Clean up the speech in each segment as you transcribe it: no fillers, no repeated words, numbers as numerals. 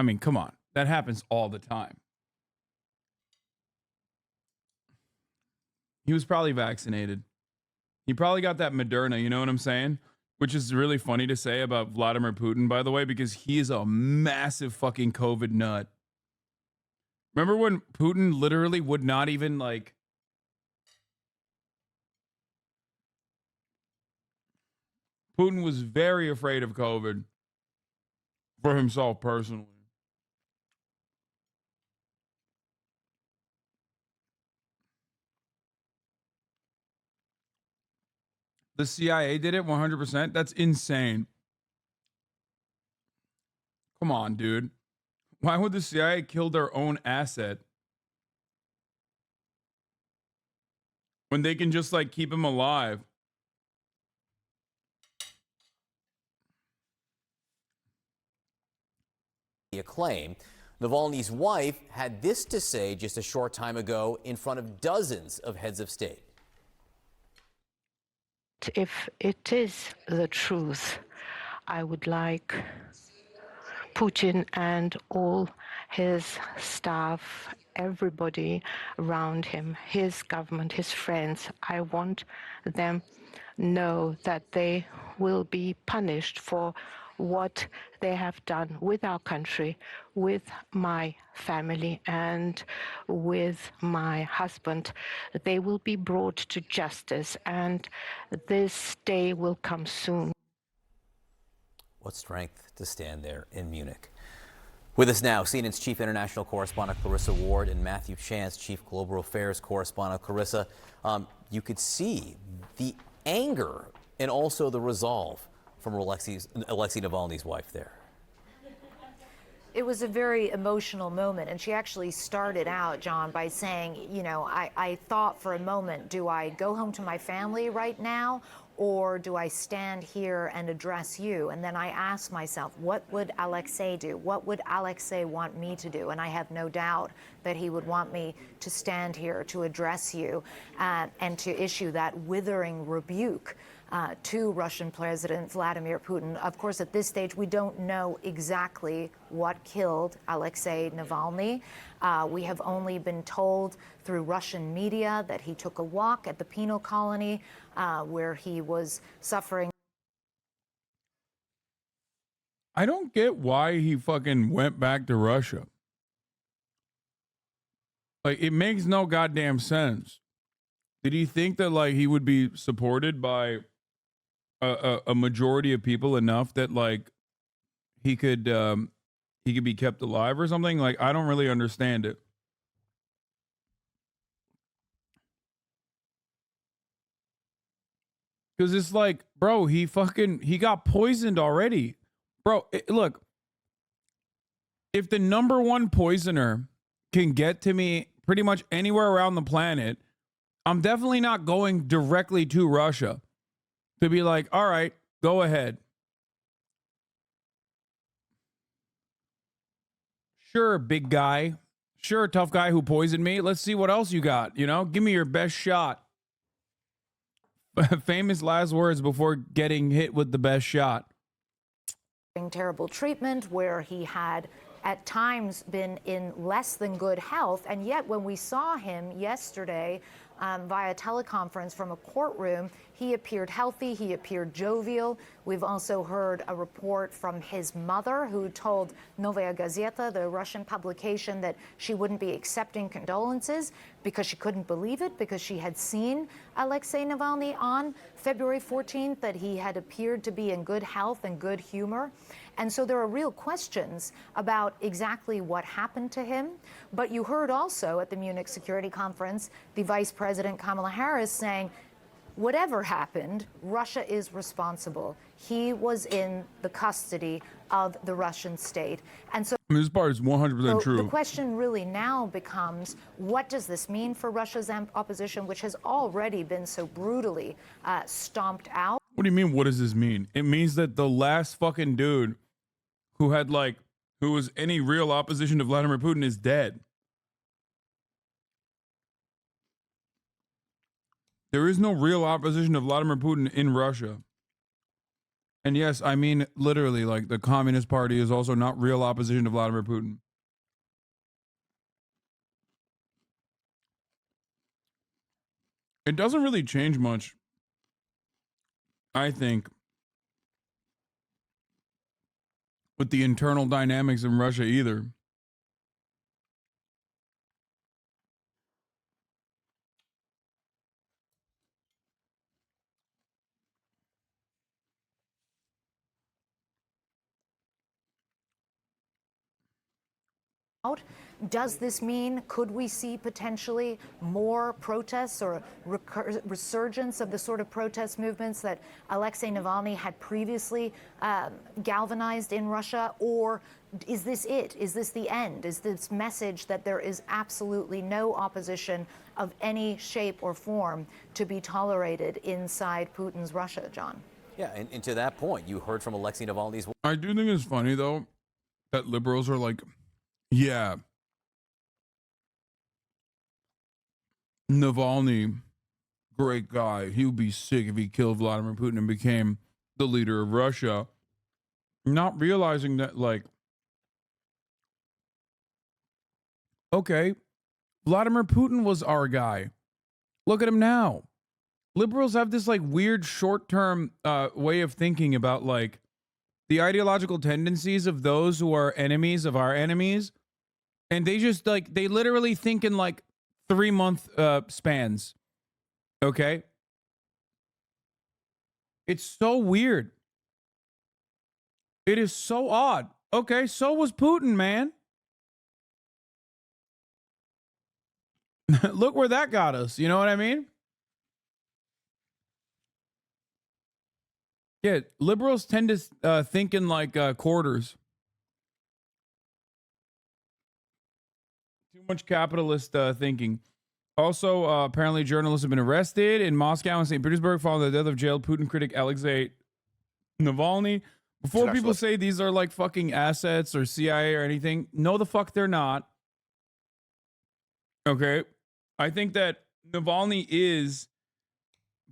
I mean, come on. That happens all the time. He was probably vaccinated. He probably got that Moderna, you know what I'm saying? Which is really funny to say about Vladimir Putin, by the way, because he is a massive fucking COVID nut. Remember when Putin literally would not even like. Putin was very afraid of COVID for himself personally. The CIA did it 100%. That's insane. Come on, dude. Why would the CIA kill their own asset when they can just like keep him alive? Acclaim. Navalny's wife had this to say just a short time ago in front of dozens of heads of state. If it is the truth, I would like Putin and all his staff, everybody around him, his government, his friends, I want them know that they will be punished for what they have done with our country, with my family, and with my husband. They will be brought to justice, and this day will come soon. What strength to stand there in Munich. With us now, CNN's chief international correspondent Clarissa Ward and Matthew Chance, chief global affairs correspondent. Clarissa, you could see the anger and also the resolve from Alexei Navalny's wife there. It was a very emotional moment, and she actually started out, John, by saying, you know, I thought for a moment, do I go home to my family right now, or do I stand here and address you? And then I asked myself, what would Alexei do? What would Alexei want me to do? And I have no doubt that he would want me to stand here to address you and to issue that withering rebuke to Russian President Vladimir Putin. Of course, at this stage, we don't know exactly what killed Alexei Navalny. We have only been told through Russian media that he took a walk at the penal colony where he was suffering. I don't get why he fucking went back to Russia. Like, it makes no goddamn sense. Did he think that, like, he would be supported by a majority of people enough that, like, he could be kept alive or something? Like, I don't really understand it. Because it's like, bro, he got poisoned already. Bro, look, if the number one poisoner can get to me pretty much anywhere around the planet, I'm definitely not going directly to Russia to be like, all right, go ahead. Sure, big guy. Sure, tough guy who poisoned me. Let's see what else you got. You know, give me your best shot. Famous last words before getting hit with the best shot. Terrible treatment where he had at times been in less than good health, and yet when we saw him yesterday via teleconference from a courtroom, he appeared healthy, he appeared jovial. We've also heard a report from his mother who told Novaya Gazeta, the Russian publication, that she wouldn't be accepting condolences because she couldn't believe it, because she had seen Alexei Navalny on February 14th, that he had appeared to be in good health and good humor. And so there are real questions about exactly what happened to him. But you heard also at the Munich Security Conference, the Vice President Kamala Harris saying, whatever happened, Russia is responsible. He was in the custody of the Russian state. And so this part is 100% true. The question really now becomes, what does this mean for Russia's opposition, which has already been so brutally stomped out? What do you mean, what does this mean? It means that the last fucking dude who was any real opposition to Vladimir Putin is dead. There is no real opposition to Vladimir Putin in Russia. And yes, I mean literally, like the Communist Party is also not real opposition to Vladimir Putin. It doesn't really change much, I think, with the internal dynamics in Russia either. Does this mean, could we see potentially more protests or resurgence of the sort of protest movements that Alexei Navalny had previously galvanized in Russia? Or is this it? Is this the end? Is this message that there is absolutely no opposition of any shape or form to be tolerated inside Putin's Russia, John? Yeah, and to that point, you heard from Alexei Navalny's. I do think it's funny, though, that liberals are like, yeah, Navalny, great guy. He would be sick if he killed Vladimir Putin and became the leader of Russia. Not realizing that, like, okay, Vladimir Putin was our guy. Look at him now. Liberals have this, like, weird short-term way of thinking about, like, the ideological tendencies of those who are enemies of our enemies. And they just, like, they literally think in, like, 3-month spans. Okay? It's so weird. It is so odd. Okay, so was Putin, man. Look where that got us. You know what I mean? Yeah, liberals tend to think in, like, quarters. Too much capitalist thinking. Also, apparently journalists have been arrested in Moscow and St. Petersburg following the death of jailed Putin critic Alexei Navalny. Before people say these are like fucking assets or CIA or anything, no the fuck they're not. Okay? I think that Navalny is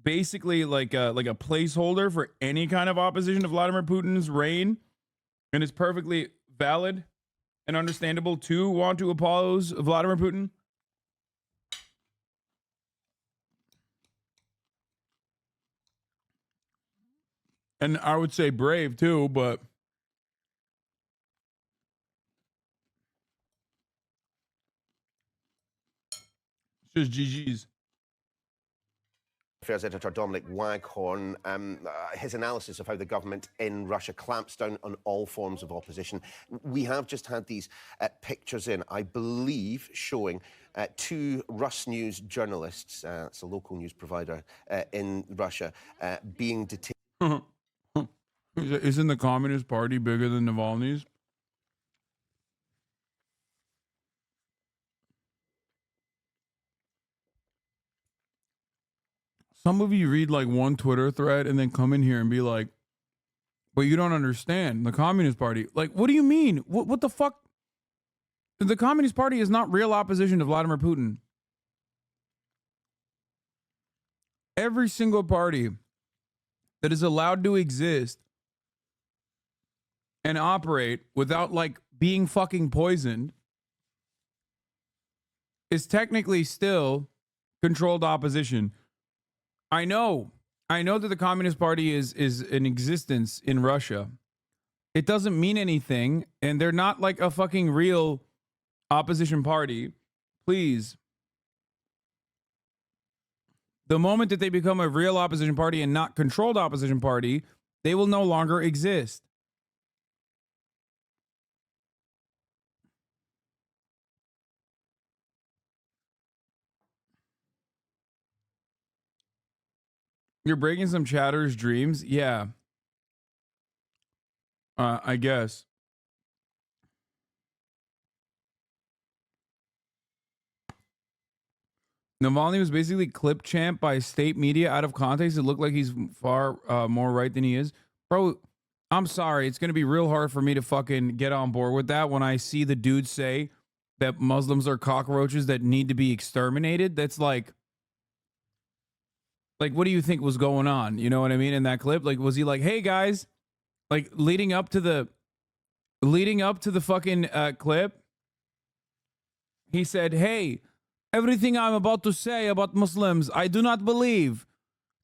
basically like a placeholder for any kind of opposition to Vladimir Putin's reign, and it's perfectly valid and understandable to want to oppose Vladimir Putin. And I would say brave too, but it's just GG's. Affairs editor Dominic Waghorn, his analysis of how the government in Russia clamps down on all forms of opposition. We have just had these pictures in, I believe, showing 2 Rus News journalists, it's a local news provider in Russia, being detained. Isn't the Communist Party bigger than Navalny's? Some of you read like one Twitter thread and then come in here and be like, but you don't understand the Communist Party. Like, what do you mean? What the fuck? The Communist Party is not real opposition to Vladimir Putin. Every single party that is allowed to exist and operate without like being fucking poisoned is technically still controlled opposition. I know that the Communist Party is in existence in Russia. It doesn't mean anything, and they're not like a fucking real opposition party. Please. The moment that they become a real opposition party and not controlled opposition party, they will no longer exist. You're breaking some chatter's dreams? Yeah. I guess. Navalny was basically clip champ by state media out of context. It looked like he's far more right than he is. Bro, I'm sorry. It's going to be real hard for me to fucking get on board with that when I see the dude say that Muslims are cockroaches that need to be exterminated. That's like, what do you think was going on? You know what I mean? In that clip, like, was he like, hey guys, like leading up to the fucking clip, he said, "Hey, everything I'm about to say about Muslims, I do not believe.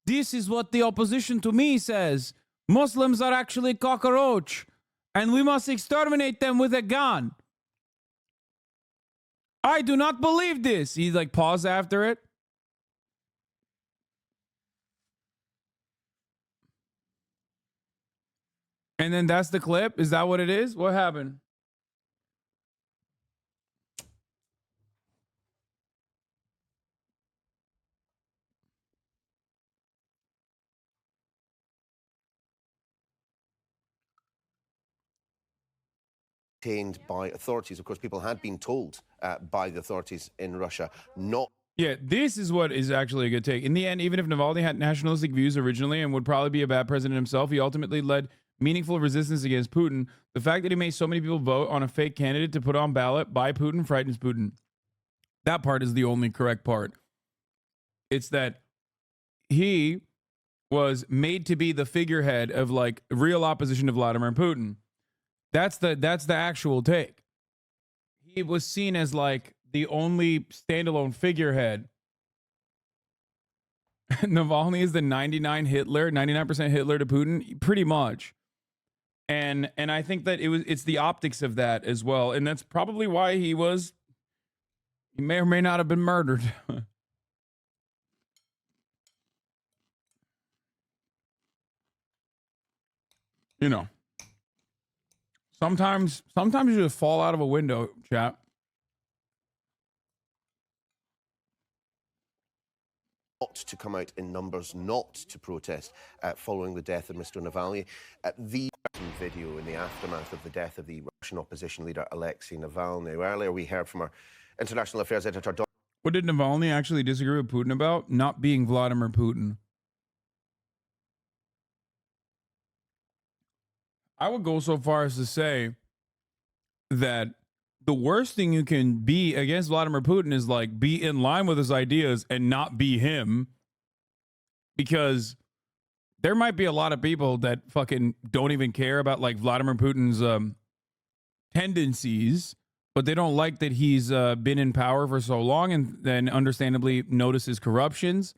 This is what the opposition to me says. Muslims are actually cockroach, and we must exterminate them with a gun. I do not believe this." He like paused after it. And then that's the clip? Is that what it is? What happened? Detained by authorities. Of course, people had been told by the authorities in Russia not. Yeah, this is what is actually a good take. In the end, even if Navalny had nationalistic views originally and would probably be a bad president himself, he ultimately led meaningful resistance against Putin. The fact that he made so many people vote on a fake candidate to put on ballot by Putin frightens Putin. That part is the only correct part. It's that he was made to be the figurehead of like real opposition to Vladimir Putin. That's the actual take. He was seen as like the only standalone figurehead. Navalny is the 99% Hitler to Putin, pretty much. And I think that it's the optics of that as well. And that's probably why he may or may not have been murdered. You know. Sometimes you just fall out of a window, chap. Not to come out in numbers, not to protest following the death of Mr. Navalny. The video in the aftermath of the death of the Russian opposition leader Alexei Navalny. Earlier we heard from our international affairs editor. What did Navalny actually disagree with Putin about? Not being Vladimir Putin. I would go so far as to say that the worst thing you can be against Vladimir Putin is like be in line with his ideas and not be him, because there might be a lot of people that fucking don't even care about like Vladimir Putin's tendencies, but they don't like that he's been in power for so long and then understandably notice his corruptions.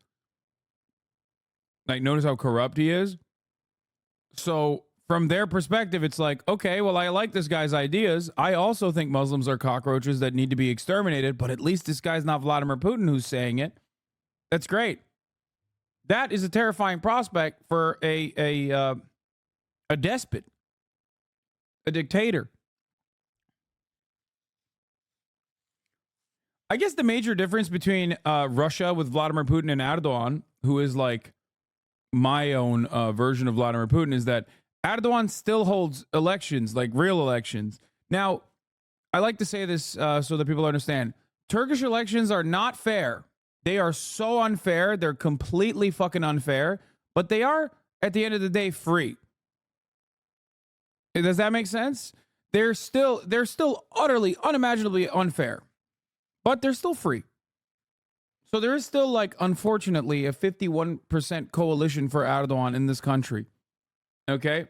Like notice how corrupt he is. So from their perspective, it's like, okay, well, I like this guy's ideas. I also think Muslims are cockroaches that need to be exterminated, but at least this guy's not Vladimir Putin who's saying it. That's great. That is a terrifying prospect for a despot, a dictator. I guess the major difference between Russia with Vladimir Putin and Erdogan, who is like my own version of Vladimir Putin, is that Erdogan still holds elections, like real elections. Now, I like to say this so that people understand. Turkish elections are not fair. They are so unfair. They're completely fucking unfair. But they are, at the end of the day, free. Does that make sense? They're still utterly, unimaginably unfair. But they're still free. So there is still, like, unfortunately, a 51% coalition for Erdogan in this country. Okay.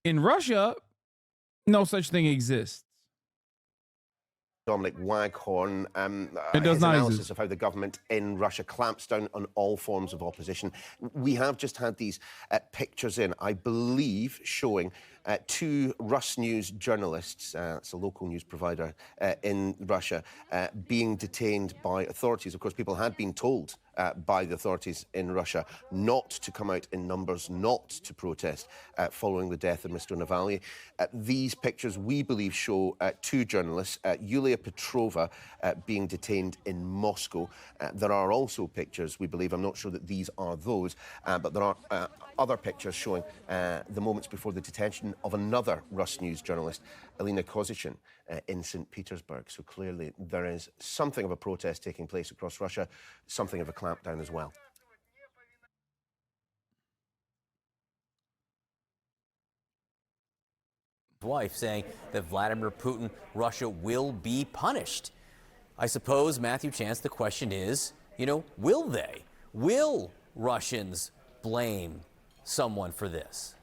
In Russia, no such thing exists. Dominic Waghorn, it does his not analysis exist. of how the government in Russia clamps down on all forms of opposition. We have just had these pictures in, I believe, showing two Rus News journalists, it's a local news provider in Russia, being detained by authorities. Of course, people had been told by the authorities in Russia not to come out in numbers, not to protest following the death of Mr. Navalny. These pictures, we believe, show two journalists, Yulia Petrova being detained in Moscow. There are also pictures, we believe, I'm not sure that these are those, but there are other pictures showing the moments before the detention of another Rus News journalist, Elena Kozichin, in St. Petersburg. So clearly there is something of a protest taking place across Russia, something of a clampdown as well. Wife saying that Vladimir Putin, Russia will be punished. I suppose, Matthew Chance, the question is, will they? Will Russians blame someone for this?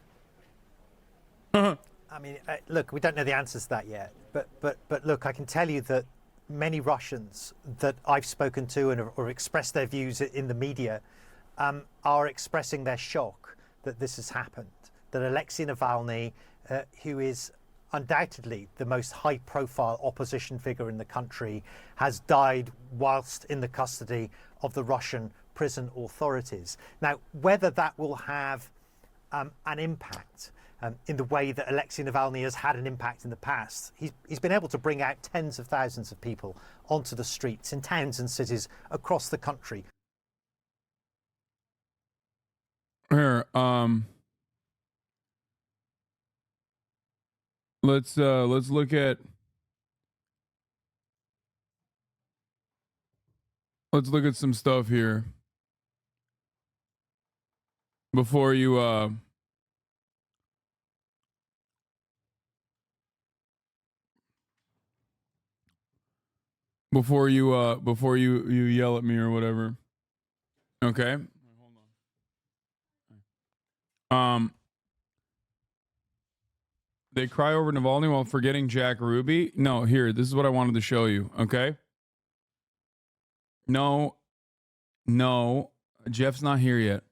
I mean, look, we don't know the answers to that yet. But look, I can tell you that many Russians that I've spoken to and or expressed their views in the media are expressing their shock that this has happened. That Alexei Navalny, who is undoubtedly the most high-profile opposition figure in the country, has died whilst in the custody of the Russian prison authorities. Now, whether that will have an impact in the way that Alexei Navalny has had an impact in the past, he's been able to bring out tens of thousands of people onto the streets in towns and cities across the country. Here, let's look at some stuff here before you you yell at me or whatever. Okay. They cry over Navalny while forgetting Jack Ruby. No, here, this is what I wanted to show you. Okay. No, Jeff's not here yet.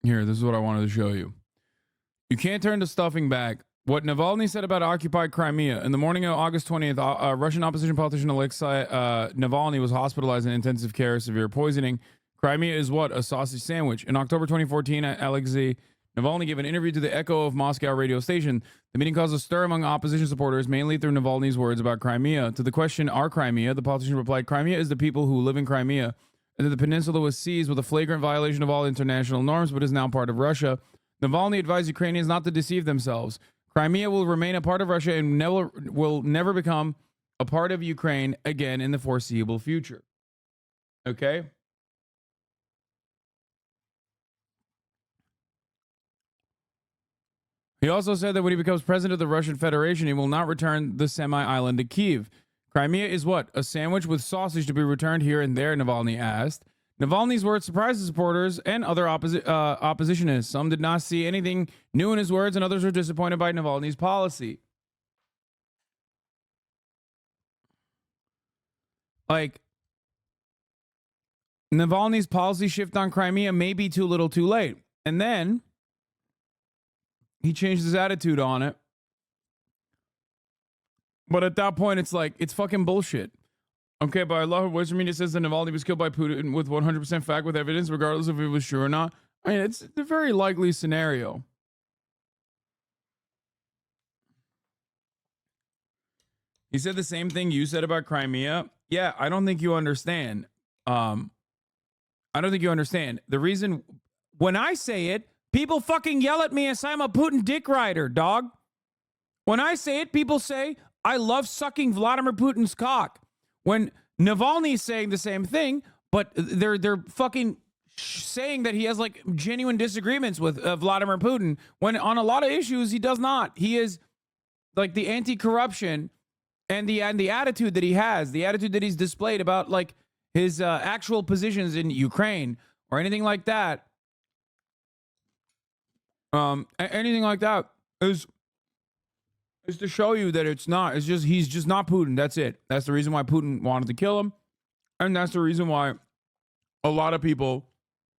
Here, this is what I wanted to show you. You can't turn the stuffing back. What Navalny said about occupied Crimea. In the morning of August 20th, Russian opposition politician Alexei Navalny was hospitalized in intensive care, severe poisoning. Crimea is what? A sausage sandwich. In October 2014, Alexei Navalny gave an interview to the Echo of Moscow radio station. The meeting caused a stir among opposition supporters, mainly through Navalny's words about Crimea. To the question, are Crimea? The politician replied, Crimea is the people who live in Crimea, and that the peninsula was seized with a flagrant violation of all international norms, but is now part of Russia. Navalny advised Ukrainians not to deceive themselves. Crimea will remain a part of Russia and will never become a part of Ukraine again in the foreseeable future. Okay? He also said that when he becomes president of the Russian Federation, he will not return the semi-island to Kyiv. Crimea is what? A sandwich with sausage to be returned here and there, Navalny asked. Navalny's words surprised the supporters and other oppositionists. Some did not see anything new in his words, and others were disappointed by Navalny's policy. Like, Navalny's policy shift on Crimea may be too little too late. And then he changed his attitude on it. But at that point, it's like, it's fucking bullshit. Okay, but I love Western media says that Navalny was killed by Putin with 100% fact with evidence, regardless if it was true or not. I mean, it's a very likely scenario. He said the same thing you said about Crimea. Yeah, I don't think you understand. I don't think you understand. The reason, when I say it, people fucking yell at me and say I'm a Putin dick rider, dog. When I say it, people say I love sucking Vladimir Putin's cock. When Navalny's saying the same thing, but they're fucking saying that he has like genuine disagreements with Vladimir Putin, when on a lot of issues he does not. He is like the anti-corruption and the attitude that he has, the attitude that he's displayed about like his actual positions in Ukraine or anything like that. Anything like that is to show you that it's not. It's just he's just not Putin. That's it. That's the reason why Putin wanted to kill him, and that's the reason why a lot of people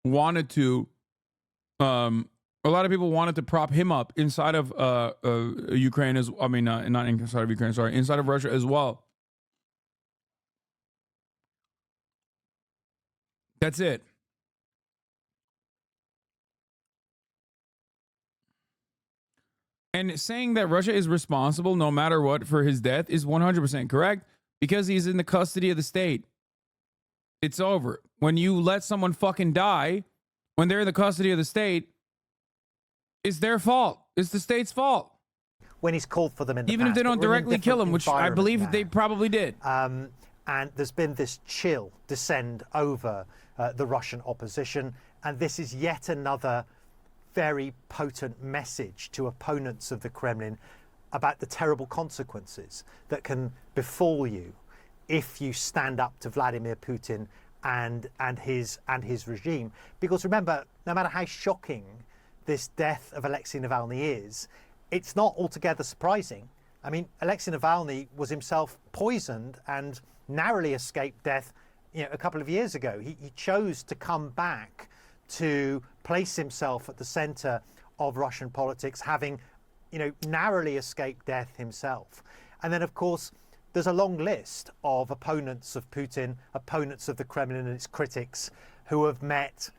wanted to. A lot of people wanted to prop him up inside of Ukraine as I mean, not inside of Ukraine. Sorry, inside of Russia as well. That's it. And saying that Russia is responsible no matter what for his death is 100% correct because he's in the custody of the state. It's over. When you let someone fucking die, when they're in the custody of the state, it's their fault. It's the state's fault. When he's called for them in the even past, if they don't directly kill him, which I believe now. they probably did. And there's been this chill descend over the Russian opposition, and this is yet another very potent message to opponents of the Kremlin about the terrible consequences that can befall you if you stand up to Vladimir Putin and his regime. Because remember, no matter how shocking this death of Alexei Navalny is, it's not altogether surprising. I mean, Alexei Navalny was himself poisoned and narrowly escaped death, a couple of years ago. He chose to come back to place himself at the center of Russian politics, having, narrowly escaped death himself. And then, of course, there's a long list of opponents of Putin, opponents of the Kremlin and its critics who have met,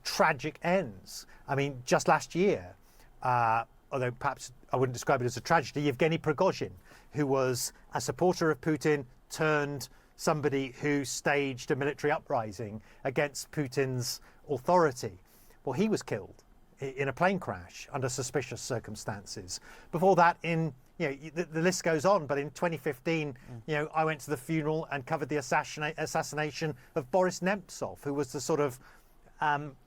tragic ends. I mean, just last year, although perhaps I wouldn't describe it as a tragedy, Yevgeny Prigozhin, who was a supporter of Putin turned somebody who staged a military uprising against Putin's authority. Well, he was killed in a plane crash under suspicious circumstances. Before that, the list goes on, but in 2015, I went to the funeral and covered the assassination of Boris Nemtsov, who was the sort of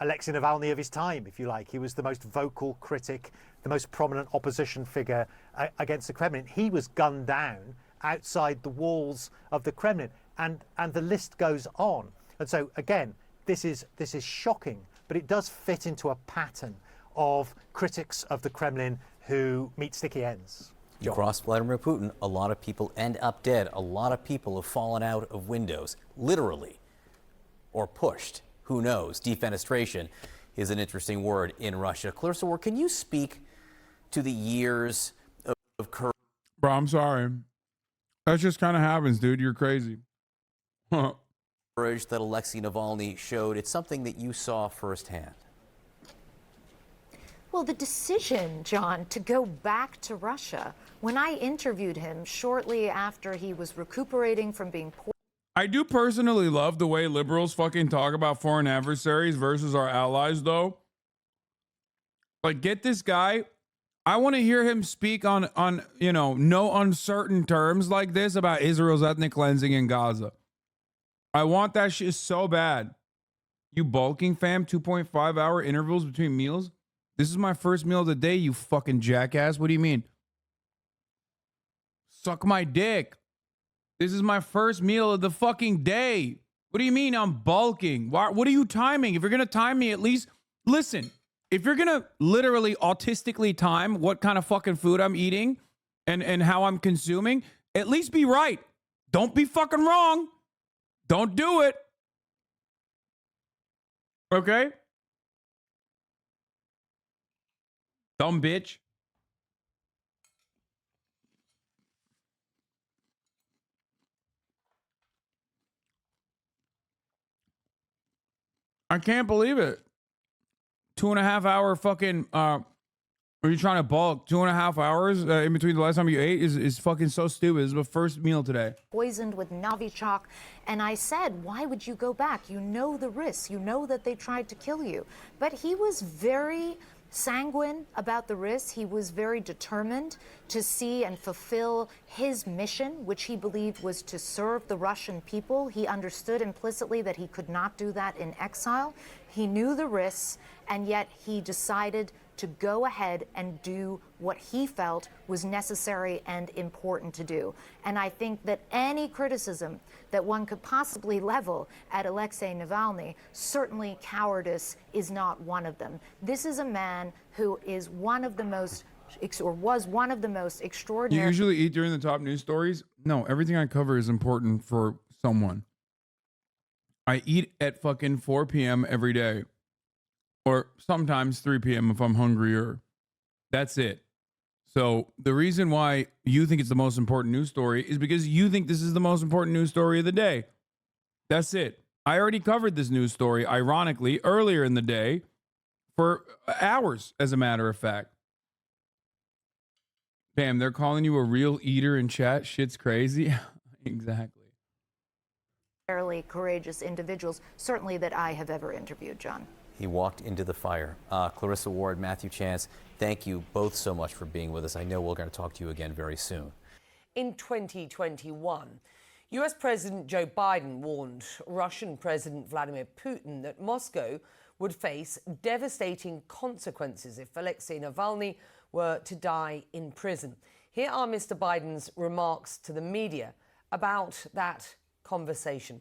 Alexei Navalny of his time, if you like. He was the most vocal critic, the most prominent opposition figure against the Kremlin. He was gunned down outside the walls of the Kremlin, and the list goes on. And so again, this is shocking, but it does fit into a pattern of critics of the Kremlin who meet sticky ends. You cross Vladimir Putin, a lot of people end up dead. A lot of people have fallen out of windows, literally, or pushed. Who knows? Defenestration is an interesting word in Russia. Clarissa Ward, can you speak to the years of courage? Bro, I'm sorry. That just kind of happens, dude. You're crazy. That Alexei Navalny showed? It's something that you saw firsthand. Well, the decision, John, to go back to Russia, when I interviewed him shortly after he was recuperating from being poisoned. I do personally love the way liberals fucking talk about foreign adversaries versus our allies, though. Like, get this guy. I want to hear him speak on no uncertain terms like this about Israel's ethnic cleansing in Gaza. I want that shit so bad. You bulking, fam? 2.5 hour intervals between meals? This is my first meal of the day, you fucking jackass. What do you mean? Suck my dick. This is my first meal of the fucking day. What do you mean I'm bulking? What are you timing? If you're going to time me, at least listen. If you're going to literally autistically time what kind of fucking food I'm eating and how I'm consuming, at least be right. Don't be fucking wrong. Don't do it. Okay? Dumb bitch. I can't believe it. 2.5 hour fucking, are you trying to bulk? 2.5 hours in between the last time you ate is fucking so stupid. This is my first meal today. Poisoned with Novichok. And I said, why would you go back? You know the risks. You know that they tried to kill you. But he was very sanguine about the risks. He was very determined to see and fulfill his mission, which he believed was to serve the Russian people. He understood implicitly that he could not do that in exile. He knew the risks, and yet he decided to go ahead and do what he felt was necessary and important to do. And I think that any criticism that one could possibly level at Alexei Navalny, certainly cowardice is not one of them. This is a man who is one of the most, or was one of the most extraordinary. You usually eat during the top news stories? No, everything I cover is important for someone. I eat at fucking 4 p.m. every day. Or sometimes 3 p.m. if I'm hungrier. That's it. So the reason why you think it's the most important news story is because you think this is the most important news story of the day. That's it. I already covered this news story, ironically, earlier in the day for hours, as a matter of fact. Damn, they're calling you a real eater in chat. Shit's crazy. Exactly. Fairly courageous individuals, certainly that I have ever interviewed, John. He walked into the fire. Clarissa Ward, Matthew Chance, thank you both so much for being with us. I know we're going to talk to you again very soon. In 2021, US President Joe Biden warned Russian President Vladimir Putin that Moscow would face devastating consequences if Alexei Navalny were to die in prison. Here are Mr. Biden's remarks to the media about that conversation.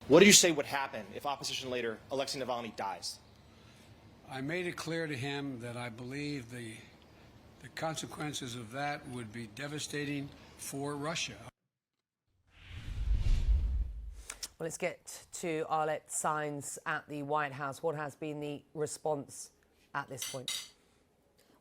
What do you say would happen if opposition leader Alexei Navalny dies? I made it clear to him that I believe the consequences of that would be devastating for Russia. Well, let's get to Arlette Saenz at the White House. What has been the response at this point?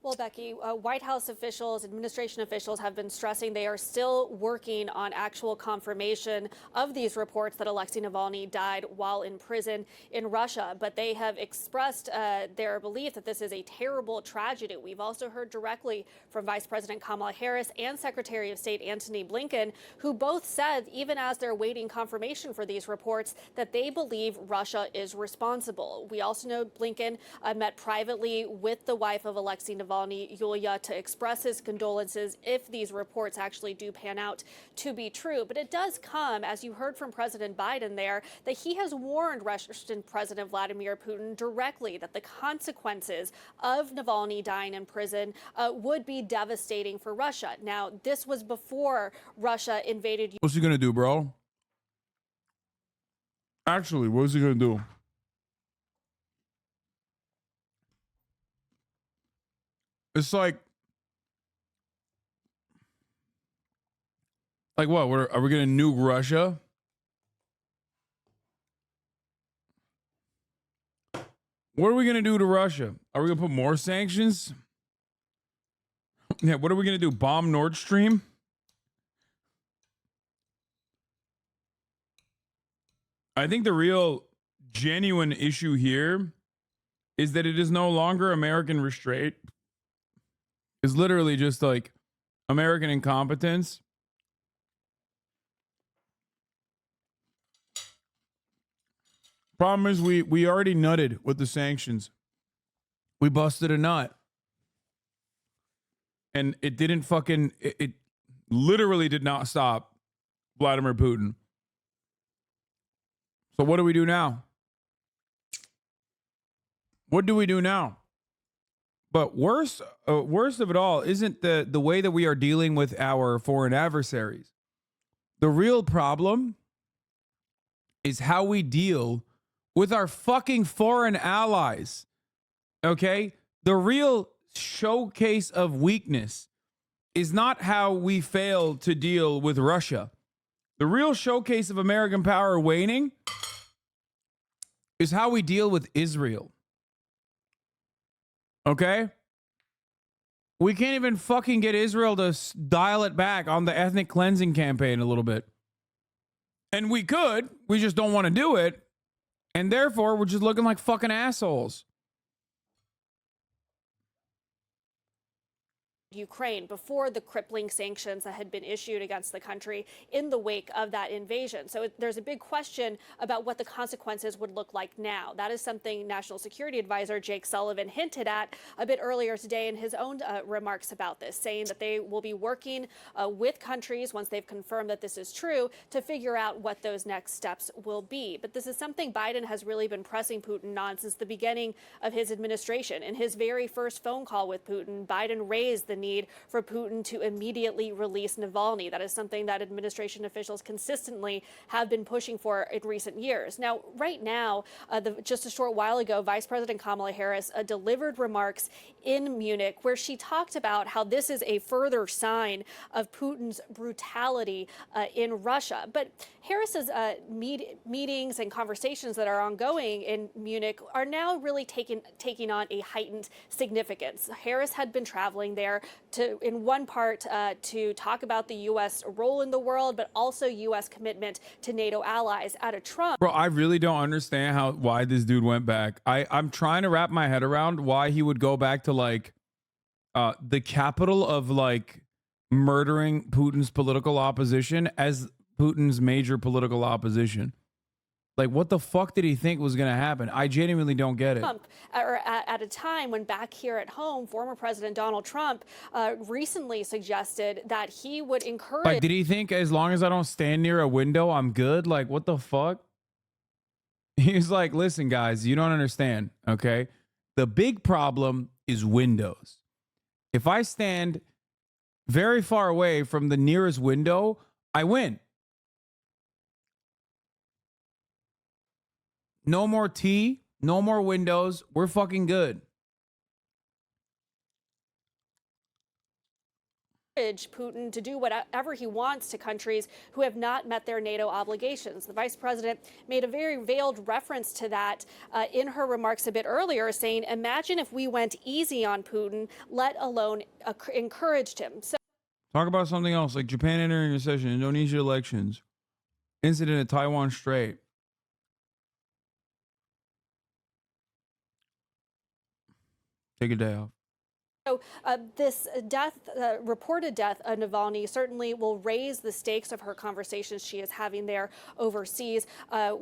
Well, Becky, White House officials, administration officials have been stressing they are still working on actual confirmation of these reports that Alexei Navalny died while in prison in Russia. But they have expressed their belief that this is a terrible tragedy. We've also heard directly from Vice President Kamala Harris and Secretary of State Antony Blinken, who both said, even as they're waiting confirmation for these reports, that they believe Russia is responsible. We also know Blinken met privately with the wife of Alexei Navalny, Yulia, to express his condolences if these reports actually do pan out to be true. But it does come, as you heard from President Biden there, that he has warned Russian President Vladimir Putin directly that the consequences of Navalny dying in prison would be devastating for Russia. Now, this was before Russia invaded. What's he gonna do, bro? Actually, what is he gonna do? It's like what? Are we gonna nuke Russia? What are we gonna do to Russia? Are we gonna put more sanctions? Yeah, what are we gonna do? Bomb Nord Stream? I think the real genuine issue here is that it is no longer American restraint. It's literally just like American incompetence. Problem is we already nutted with the sanctions. We busted a nut. And it didn't it literally did not stop Vladimir Putin. So what do we do now? What do we do now? But worst of it all isn't the way that we are dealing with our foreign adversaries. The real problem is how we deal with our fucking foreign allies. Okay? The real showcase of weakness is not how we fail to deal with Russia. The real showcase of American power waning is how we deal with Israel. Okay? We can't even fucking get Israel to dial it back on the ethnic cleansing campaign a little bit. And we could, we just don't want to do it. And therefore, we're just looking like fucking assholes. Ukraine before the crippling sanctions that had been issued against the country in the wake of that invasion. So there's a big question about what the consequences would look like now. That is something National Security Advisor Jake Sullivan hinted at a bit earlier today in his own remarks about this, saying that they will be working with countries once they've confirmed that this is true to figure out what those next steps will be. But this is something Biden has really been pressing Putin on since the beginning of his administration. In his very first phone call with Putin, Biden raised the need for Putin to immediately release Navalny. That is something that administration officials consistently have been pushing for in recent years. Now, right now, just a short while ago, Vice President Kamala Harris delivered remarks in Munich where she talked about how this is a further sign of Putin's brutality in Russia. But Harris's meetings and conversations that are ongoing in Munich are now really taking on a heightened significance. Harris had been traveling there in one part to talk about the U.S. role in the world, but also U.S. commitment to NATO allies at a Trump. Bro, I really don't understand why this dude went back. I'm trying to wrap my head around why he would go back to the capital of murdering Putin's political opposition as Putin's major political opposition. What the fuck did he think was going to happen? I genuinely don't get it. Trump, at a time when back here at home, former President Donald Trump recently suggested that he would encourage. Did he think as long as I don't stand near a window, I'm good? What the fuck? He's like, listen, guys, you don't understand, okay? The big problem is windows. If I stand very far away from the nearest window, I win. No more tea, no more windows. We're fucking good. Putin to do whatever he wants to countries who have not met their NATO obligations. The vice president made a very veiled reference to that in her remarks a bit earlier, saying, imagine if we went easy on Putin, let alone encouraged him. So talk about something else, like Japan entering recession, Indonesia elections, incident at Taiwan Strait. Take a day off. So this reported death of Navalny certainly will raise the stakes of her conversations she is having there overseas.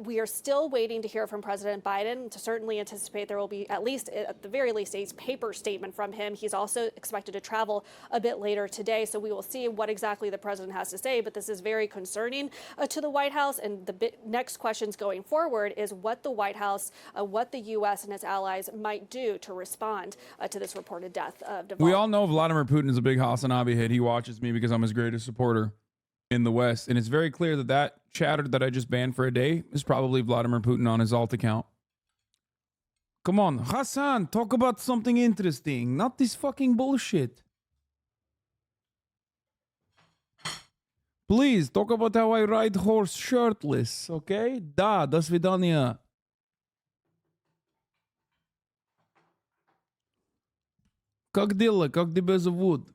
We are still waiting to hear from President Biden. To certainly anticipate there will be at the very least, a paper statement from him. He's also expected to travel a bit later today, so we will see what exactly the president has to say. But this is very concerning to the White House. And the next questions going forward is what the White House, what the U.S. and its allies might do to respond to this reported death. We all know Vladimir Putin is a big Hasanabi hit. He watches me because I'm his greatest supporter in the West. And it's very clear that that chatter that I just banned for a day is probably Vladimir Putin on his alt account. Come on, Hasan, talk about something interesting. Not this fucking bullshit. Please, talk about how I ride horse shirtless, okay? Da, до свидания. Как дела? Как тебя зовут?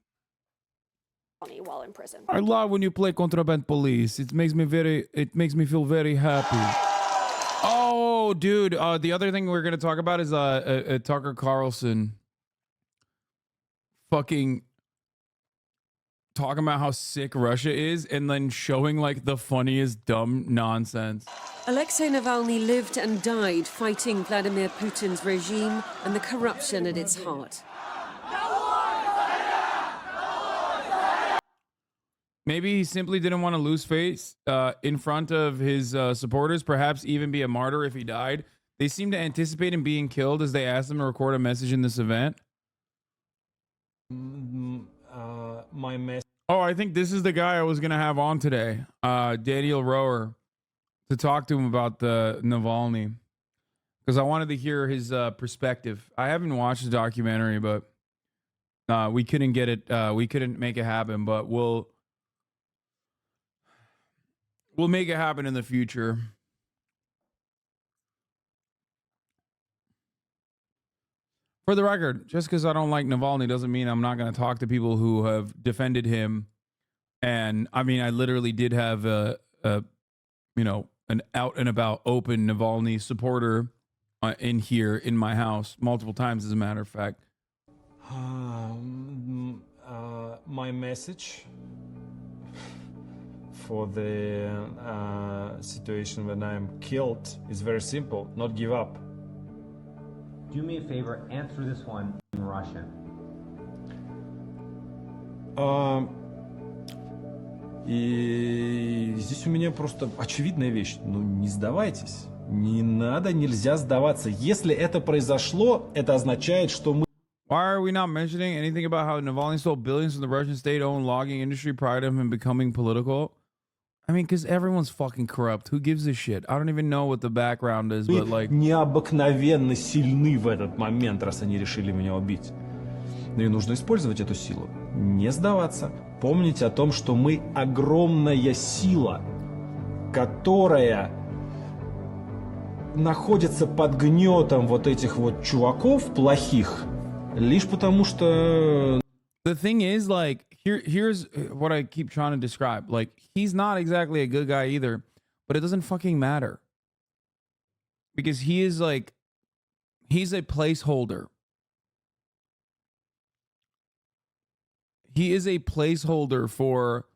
While in prison. I love when you play Contraband Police. It makes me feel very happy. Oh, dude. The other thing we're gonna talk about is Tucker Carlson fucking talking about how sick Russia is and then showing like the funniest dumb nonsense. Alexei Navalny lived and died fighting Vladimir Putin's regime and the corruption at its heart. Maybe he simply didn't want to lose face in front of his supporters, perhaps even be a martyr if he died. They seem to anticipate him being killed as they asked him to record a message in this event. Oh, I think this is the guy I was going to have on today, Daniel Rower, to talk to him about the Navalny, because I wanted to hear his perspective. I haven't watched the documentary, but we couldn't get it. We couldn't make it happen, but we'll make it happen in the future. For the record, just because I don't like Navalny doesn't mean I'm not going to talk to people who have defended him. And I mean, I literally did have an out and about open Navalny supporter in here in my house multiple times, as a matter of fact. My message for the situation when I'm killed is very simple: not give up. Do me a favor, answer this one in Russian. И здесь у меня просто очевидная вещь. Ну, не сдавайтесь. Не надо, нельзя сдаваться. Если это произошло, это означает, что мы... Why are we not mentioning anything about how Navalny stole billions from the Russian state-owned logging industry prior to him becoming political? I mean, because everyone's fucking corrupt. Who gives a shit? I don't even know what the background is, but like... необыкновенно сильны в этот момент, раз они решили меня убить. Ну и нужно использовать эту силу. Не сдаваться. Помните о том, что мы огромная сила, которая находится под гнетом вот этих вот чуваков плохих, лишь потому что... The thing is, like, here's what I keep trying to describe. Like, he's not exactly a good guy either, but it doesn't fucking matter. Because he is like, he's a placeholder. He is a placeholder for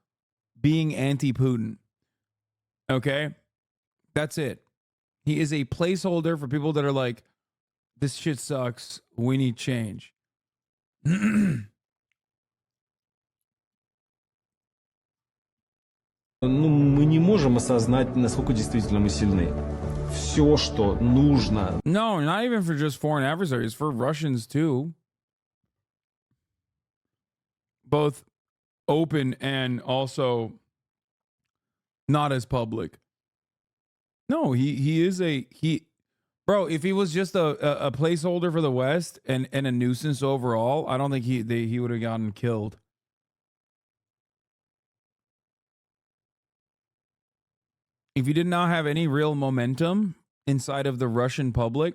being anti-Putin. Okay? That's it. He is a placeholder for people that are like, this shit sucks. We need change. Ну, мы не можем осознать, насколько действительно мы сильны. Все, что нужно. No, not even for just foreign adversaries, for Russians too. Both open and also not as public. No, he is bro, if he was just a placeholder for the West and a nuisance overall, I don't think he would have gotten killed. If he did not have any real momentum inside of the Russian public,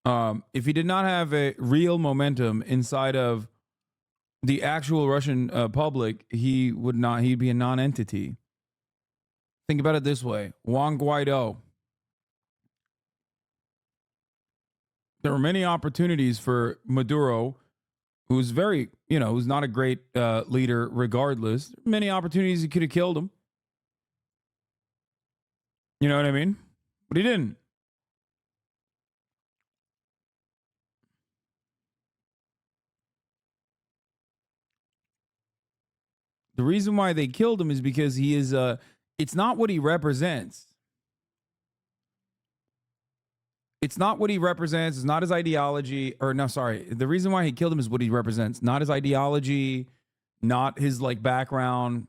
if he did not have a real momentum inside of the actual Russian public, he'd be a non-entity. Think about it this way. Juan Guaido. There were many opportunities for Maduro, who's who's not a great leader regardless. Many opportunities he could have killed him. You know what I mean? But he didn't. The reason why they killed him is because he is it's not what he represents. It's not what he represents. It's not his ideology. Or no, sorry. The reason why he killed him is what he represents. Not his ideology, not his background,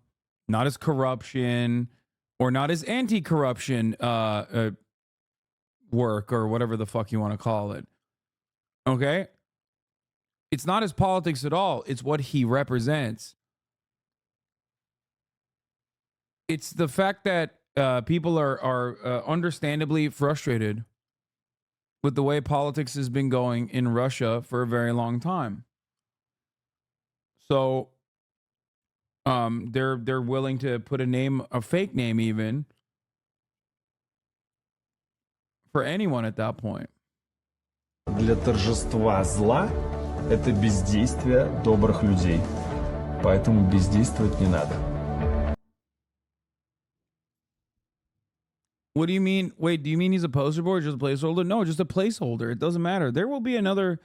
not his corruption, or not his anti-corruption work, or whatever the fuck you want to call it. Okay? It's not his politics at all. It's what he represents. It's the fact that people are understandably frustrated with the way politics has been going in Russia for a very long time. So they're willing to put a fake name even, for anyone at that point. Для торжества зла это бездействие добрых людей. Поэтому бездействовать не надо. What do you mean? Wait, do you mean he's a poster boy or just a placeholder? No, just a placeholder. It doesn't matter. There will be another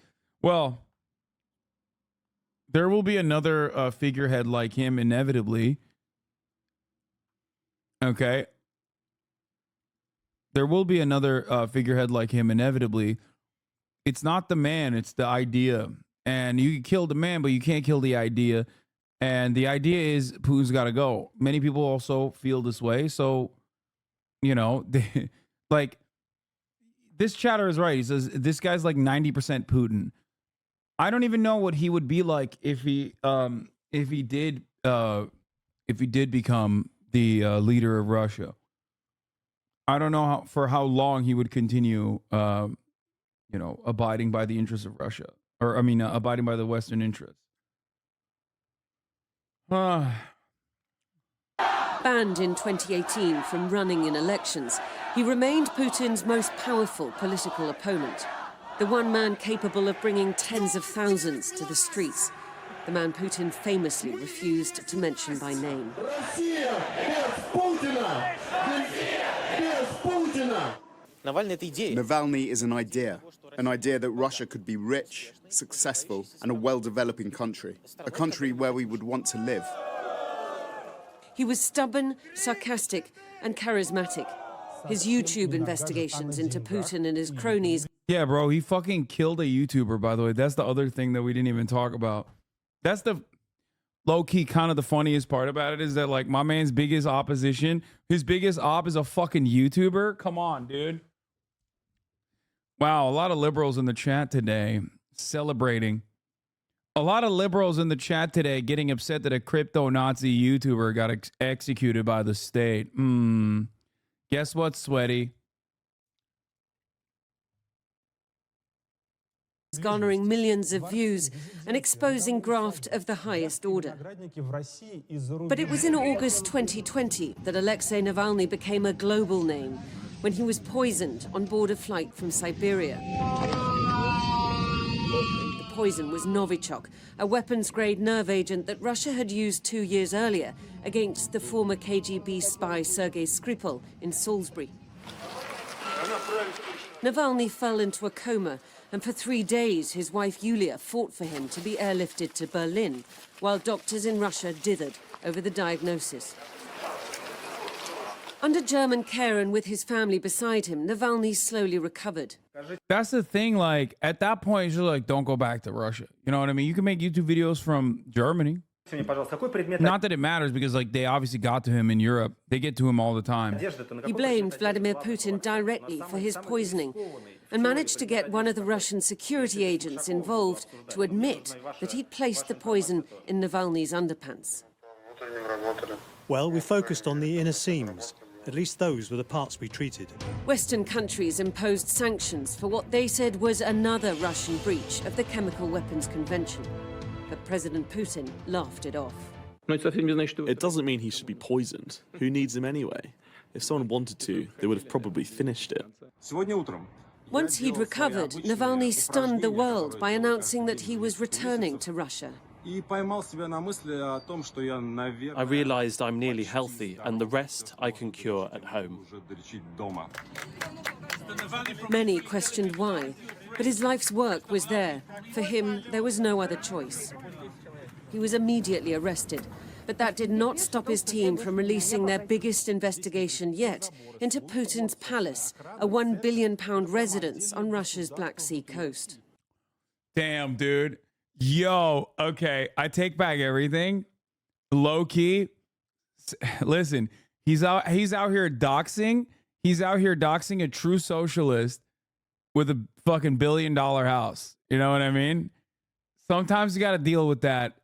figurehead like him inevitably. Okay. There will be another figurehead like him inevitably. It's not the man, it's the idea. And you can kill the man, but you can't kill the idea. And the idea is Putin's got to go. Many people also feel this way. So, this chatter is right. He says this guy's like 90% Putin. I don't even know what he would be like if he did become the leader of Russia. I don't know for how long he would continue, abiding by the interests of Russia, abiding by the Western interests. Banned in 2018 from running in elections, he remained Putin's most powerful political opponent. The one man capable of bringing tens of thousands to the streets. The man Putin famously refused to mention by name. Navalny is an idea that Russia could be rich, successful, and a well-developing country. A country where we would want to live. He was stubborn, sarcastic, and charismatic. His YouTube investigations into Putin and his cronies. Yeah, bro, he fucking killed a YouTuber, by the way. That's the other thing that we didn't even talk about. That's the low-key kind of the funniest part about it, is that my man's biggest opposition, his biggest op is a fucking YouTuber. Come on, dude. Wow, a lot of liberals in the chat today celebrating. A lot of liberals in the chat today getting upset that a crypto-Nazi YouTuber got executed by the state. Guess what, Sweaty? Garnering millions of views, an exposing graft of the highest order. But it was in August 2020 that Alexei Navalny became a global name when he was poisoned on board a flight from Siberia. The poison was Novichok, a weapons-grade nerve agent that Russia had used 2 years earlier against the former KGB spy Sergei Skripal in Salisbury. Navalny fell into a coma, and for 3 days his wife Yulia fought for him to be airlifted to Berlin, while doctors in Russia dithered over the diagnosis. Under German care and with his family beside him, Navalny slowly recovered. That's the thing. Like, at that point, you're like, don't go back to Russia. You know what I mean? You can make YouTube videos from Germany. Not that it matters, because like they obviously got to him in Europe. They get to him all the time. He blamed Vladimir Putin directly for his poisoning and managed to get one of the Russian security agents involved to admit that he'd placed the poison in Navalny's underpants. Well, we focused on the inner seams. At least those were the parts we treated. Western countries imposed sanctions for what they said was another Russian breach of the Chemical Weapons Convention. But President Putin laughed it off. It doesn't mean he should be poisoned. Who needs him anyway? If someone wanted to, they would have probably finished it. Once he'd recovered, Navalny stunned the world by announcing that he was returning to Russia. I realized I'm nearly healthy, and the rest I can cure at home. Many questioned why, but his life's work was there. For him, there was no other choice. He was immediately arrested, but that did not stop his team from releasing their biggest investigation yet into Putin's palace, a £1 billion residence on Russia's Black Sea coast. Damn, dude. Yo, okay, I take back everything. Low key. Listen, he's out here doxing. He's out here doxing a true socialist with a fucking $1 billion house. You know what I mean? Sometimes you got to deal with that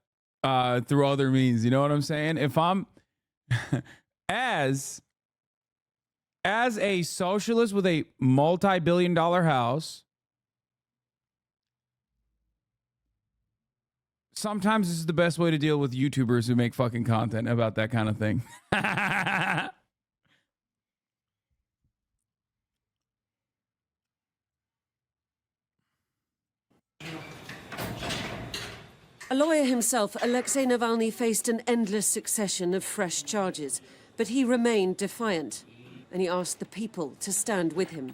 through other means. You know what I'm saying? If I'm as a socialist with a multi-billion dollar house, sometimes this is the best way to deal with YouTubers who make fucking content about that kind of thing. A lawyer himself, Alexei Navalny faced an endless succession of fresh charges, but he remained defiant, and he asked the people to stand with him.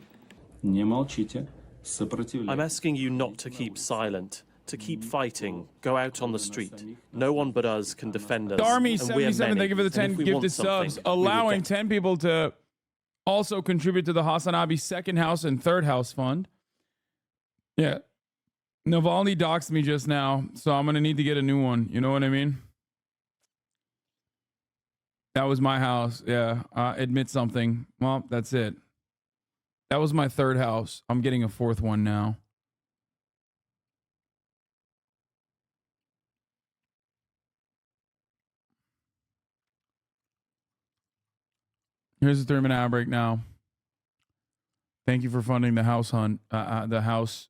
I'm asking you not to keep silent, to keep fighting, go out on the street. No one but us can defend us. Darmy77, thank you for the 10 gifted subs, allowing 10 people to also contribute to the Hasanabi second house and third house fund. Yeah. Navalny doxed me just now, so I'm going to need to get a new one. You know what I mean? That was my house. Yeah. Admit something. Well, that's it. That was my third house. I'm getting a fourth one now. Here's the 3-minute ad break now. Thank you for funding the house hunt, the house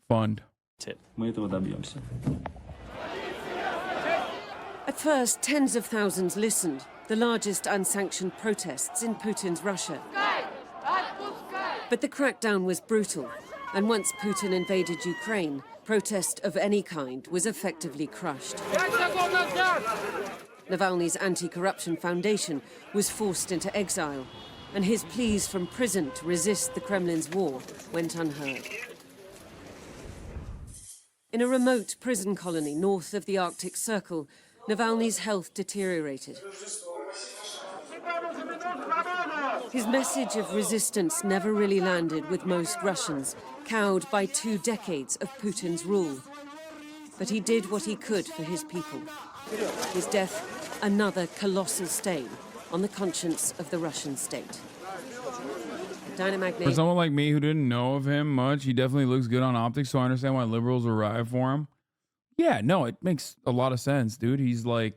fund. At first, tens of thousands listened, the largest unsanctioned protests in Putin's Russia. But the crackdown was brutal, and once Putin invaded Ukraine, protest of any kind was effectively crushed. Navalny's anti-corruption foundation was forced into exile, and his pleas from prison to resist the Kremlin's war went unheard. In a remote prison colony north of the Arctic Circle, Navalny's health deteriorated. His message of resistance never really landed with most Russians, cowed by 2 decades of Putin's rule. But he did what he could for his people. His death, another colossal stain on the conscience of the Russian state. For someone like me who didn't know of him much, he definitely looks good on optics, so I understand why liberals will ride for him. Yeah, no, it makes a lot of sense, dude. He's like